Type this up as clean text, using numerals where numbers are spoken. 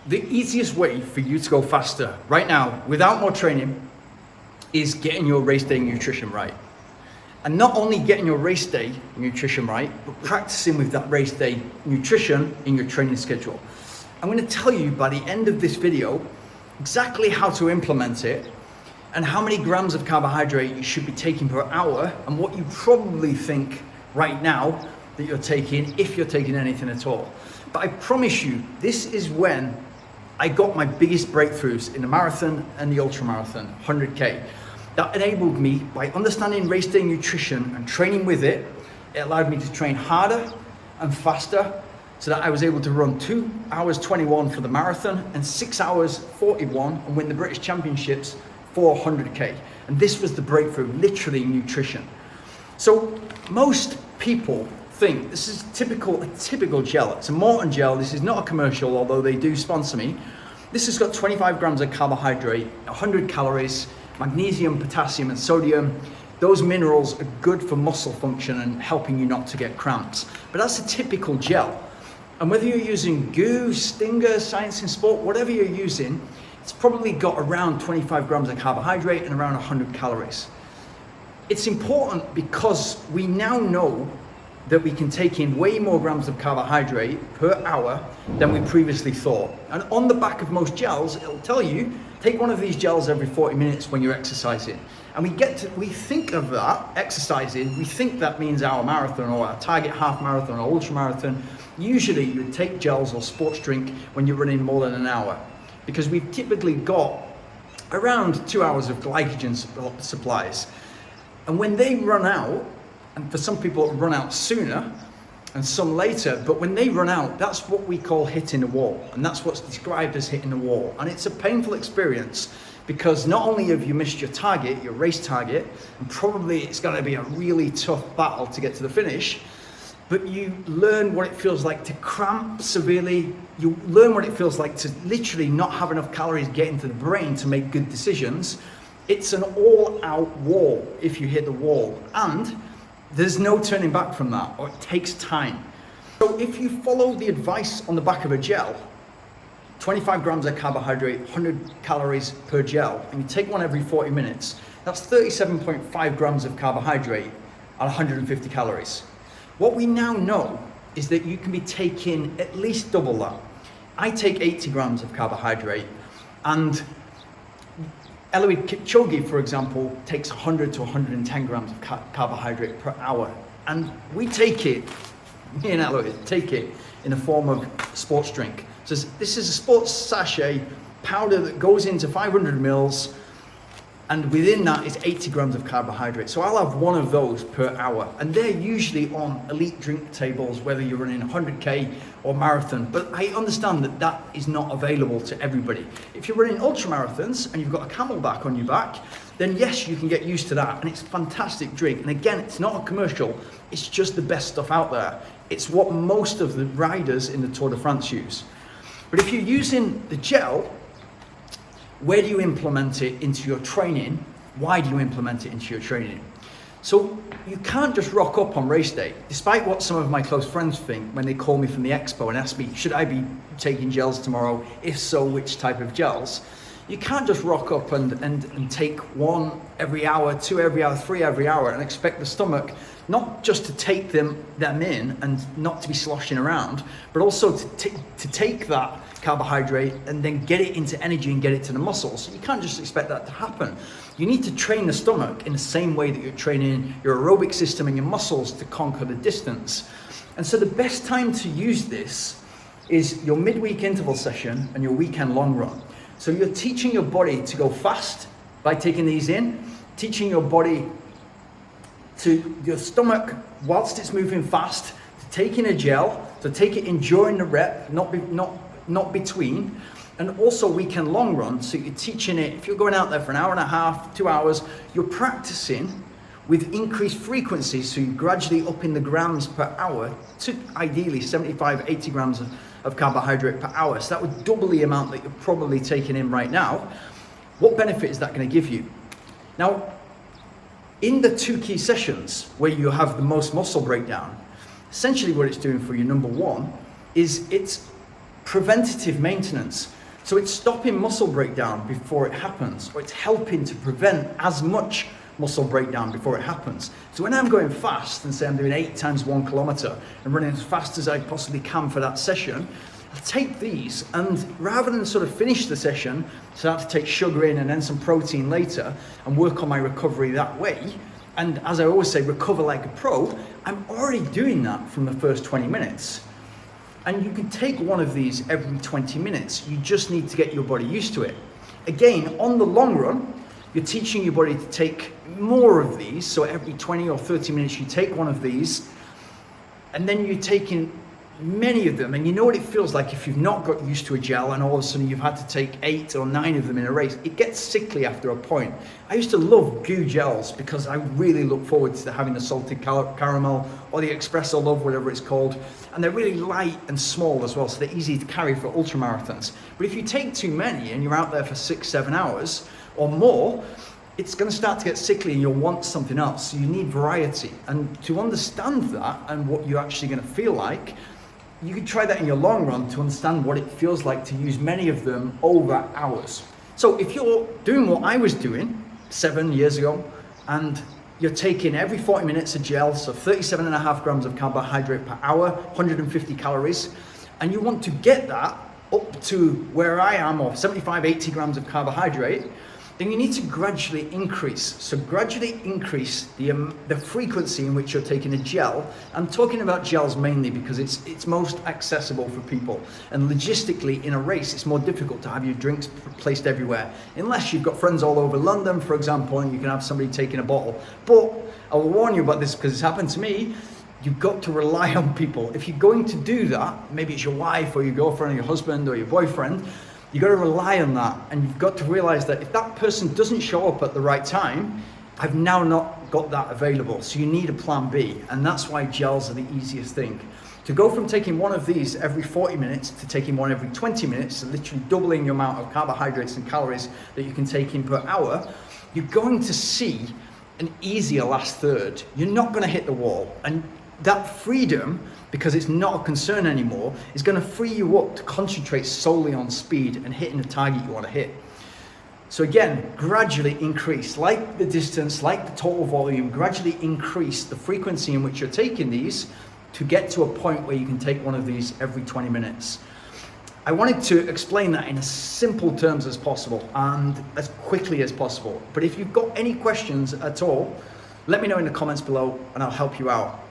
The easiest way for you to go faster right now, without more training, is getting your race day nutrition right. And not only getting your race day nutrition right, but practicing with that race day nutrition in your training schedule. I'm going to tell you by the end of this video exactly how to implement it and how many grams of carbohydrate you should be taking per hour and what you probably think right now that you're taking, if you're taking anything at all. But I promise you, this is when I got my biggest breakthroughs in the marathon and the ultra marathon, 100K. That enabled me, by understanding race day nutrition and training with it, it allowed me to train harder and faster so that I was able to run 2 hours 21 for the marathon and 6 hours 41 and win the British Championships for 100K. And this was the breakthrough, literally nutrition. So most people think this is a typical gel. It's a Morton gel. This is not a commercial, although they do sponsor me. This has got 25 grams of carbohydrate, 100 calories, magnesium, potassium, and sodium. Those minerals are good for muscle function and helping you not to get cramps. But that's a typical gel. And whether you're using Goo, Stinger, Science in Sport, whatever you're using, it's probably got around 25 grams of carbohydrate and around 100 calories. It's important because we now know that we can take in way more grams of carbohydrate per hour than we previously thought. And on the back of most gels, it'll tell you, take one of these gels every 40 minutes when you're exercising. And we think of that, exercising, we think that means our marathon or our target half marathon or ultra marathon. Usually you would take gels or sports drink when you're running more than an hour, because we've typically got around 2 hours of glycogen supplies. And when they run out, and for some people it'll run out sooner and some later, but when they run out, that's what we call hitting the wall. And that's what's described as hitting the wall. And it's a painful experience because not only have you missed your target, your race target, and probably it's going to be a really tough battle to get to the finish, but you learn what it feels like to cramp severely. You learn what it feels like to literally not have enough calories get into the brain to make good decisions. It's an all-out wall if you hit the wall. And there's no turning back from that, or it takes time. So if you follow the advice on the back of a gel, 25 grams of carbohydrate, 100 calories per gel, and you take one every 40 minutes, that's 37.5 grams of carbohydrate and 150 calories. What we now know is that you can be taking at least double that. I take 80 grams of carbohydrate, and Eliud Kipchoge, for example, takes 100 to 110 grams of carbohydrate per hour. And we take it, me and Eliud take it in the form of sports drink. So this is a sports sachet powder that goes into 500 mils, and within that is 80 grams of carbohydrate. So I'll have one of those per hour. And they're usually on elite drink tables, whether you're running 100K or marathon. But I understand that that is not available to everybody. If you're running ultra marathons and you've got a camelback on your back, then yes, you can get used to that. And it's a fantastic drink. And again, it's not a commercial. It's just the best stuff out there. It's what most of the riders in the Tour de France use. But if you're using the gel, where do you implement it into your training? Why do you implement it into your training? So you can't just rock up on race day, despite what some of my close friends think when they call me from the expo and ask me, should I be taking gels tomorrow? If so, which type of gels? You can't just rock up and take one every hour, 2 every hour, 3 every hour and expect the stomach not just to take them in and not to be sloshing around, but also to take that carbohydrate and then get it into energy and get it to the muscles. So you can't just expect that to happen. You need to train the stomach in the same way that you're training your aerobic system and your muscles to conquer the distance. And so the best time to use this is your midweek interval session and your weekend long run. So you're teaching your body to go fast by taking these in, teaching your body to your stomach whilst it's moving fast, to take in a gel, to take it in during the rep, not between, and also weekend long run. So you're teaching it, if you're going out there for an hour and a half, 2 hours, you're practicing with increased frequencies. So you're gradually upping the grams per hour to ideally 75, 80 grams of carbohydrate per hour. So that would double the amount that you're probably taking in right now. What benefit is that going to give you? Now, in the 2 key sessions where you have the most muscle breakdown, essentially what it's doing for you, number one, is it's preventative maintenance. So it's stopping muscle breakdown before it happens, or it's helping to prevent as much muscle breakdown before it happens. So when I'm going fast and say I'm doing 8 times 1 kilometer and running as fast as I possibly can for that session, I'll take these, and rather than sort of finish the session, start to take sugar in and then some protein later and work on my recovery that way, and as I always say, recover like a pro, I'm already doing that from the first 20 minutes. And you can take one of these every 20 minutes. You just need to get your body used to it. Again, on the long run, you're teaching your body to take more of these. So every 20 or 30 minutes, you take one of these, and then you're taking many of them. And you know what it feels like if you've not got used to a gel and all of a sudden you've had to take 8 or 9 of them in a race. It gets sickly after a point. I used to love goo gels because I really look forward to having the salted caramel or the espresso love, whatever it's called. And they're really light and small as well, so they're easy to carry for ultra marathons. But if you take too many and you're out there for 6-7 hours or more, it's going to start to get sickly and you'll want something else. So you need variety. And to understand that and what you're actually going to feel like, you can try that in your long run to understand what it feels like to use many of them over hours. So if you're doing what I was doing 7 years ago, and you're taking every 40 minutes a gel, so 37.5 grams of carbohydrate per hour, 150 calories, and you want to get that up to where I am, or 75, 80 grams of carbohydrate, then you need to gradually increase. So gradually increase the frequency in which you're taking a gel. I'm talking about gels mainly because it's most accessible for people. And logistically, in a race, it's more difficult to have your drinks placed everywhere. Unless you've got friends all over London, for example, and you can have somebody taking a bottle. But I will warn you about this because it's happened to me. You've got to rely on people. If you're going to do that, maybe it's your wife or your girlfriend or your husband or your boyfriend, you've got to rely on that, and you've got to realize that if that person doesn't show up at the right time, I've now not got that available. So you need a plan B, and that's why gels are the easiest thing. To go from taking one of these every 40 minutes to taking one every 20 minutes, so literally doubling the amount of carbohydrates and calories that you can take in per hour, you're going to see an easier last third. You're not going to hit the wall, and that freedom, because it's not a concern anymore, is going to free you up to concentrate solely on speed and hitting the target you want to hit. So again, gradually increase, like the distance, like the total volume, gradually increase the frequency in which you're taking these to get to a point where you can take one of these every 20 minutes. I wanted to explain that in as simple terms as possible and as quickly as possible. But if you've got any questions at all, let me know in the comments below and I'll help you out.